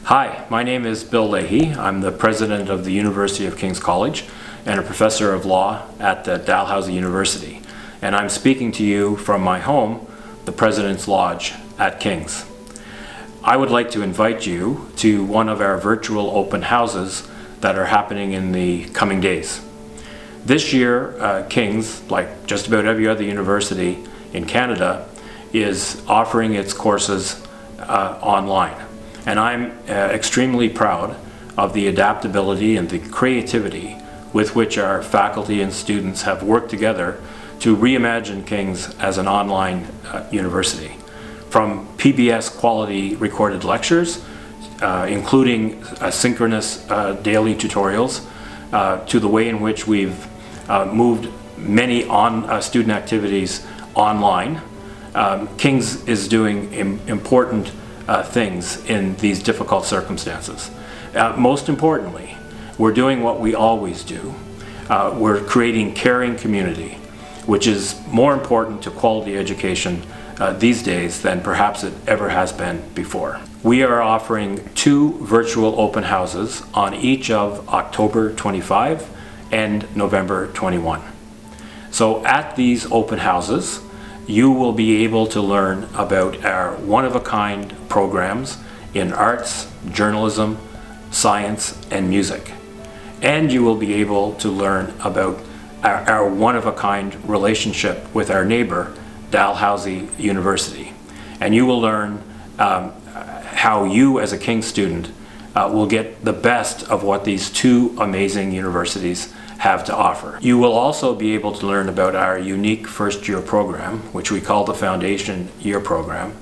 Hi, my name is Bill Leahy. I'm the president of the University of King's College and a professor of law at the Dalhousie University. And I'm speaking to you from my home, the President's Lodge at King's. I would like to invite you to one of our virtual open houses that are happening in the coming days. This year, King's, like just about every other university in Canada, is offering its courses online. And I'm extremely proud of the adaptability and the creativity with which our faculty and students have worked together to reimagine King's as an online university. From PBS quality recorded lectures, including synchronous daily tutorials, to the way in which we've moved many student activities online. King's is doing important things in these difficult circumstances. Most importantly, we're doing what we always do. We're creating caring community, which is more important to quality education these days than perhaps it ever has been before. We are offering 2 virtual open houses on each of October 25 and November 21. So at these open houses, you will be able to learn about our one-of-a-kind programs in arts, journalism, science, and music. And you will be able to learn about our one-of-a-kind relationship with our neighbor, Dalhousie University. And you will learn how you as a King's student will get the best of what these 2 amazing universities have to offer. You will also be able to learn about our unique first-year program, which we call the Foundation Year Program,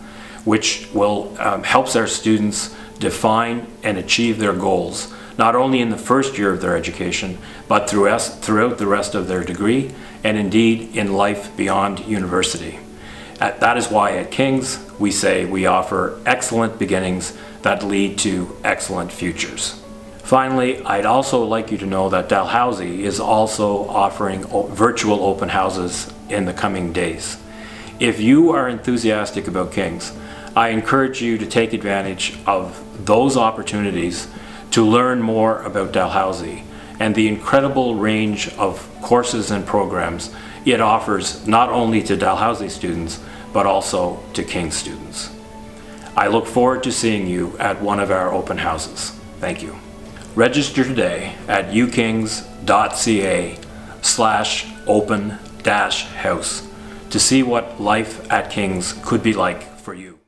which will helps our students define and achieve their goals, not only in the first year of their education, but throughout the rest of their degree, and indeed in life beyond university. That is why at King's we say we offer excellent beginnings that lead to excellent futures. Finally, I'd also like you to know that Dalhousie is also offering virtual open houses in the coming days. If you are enthusiastic about King's, I encourage you to take advantage of those opportunities to learn more about Dalhousie and the incredible range of courses and programs it offers not only to Dalhousie students, but also to King's students. I look forward to seeing you at one of our open houses. Thank you. Register today at ukings.ca/open-house to see what life at King's could be like for you.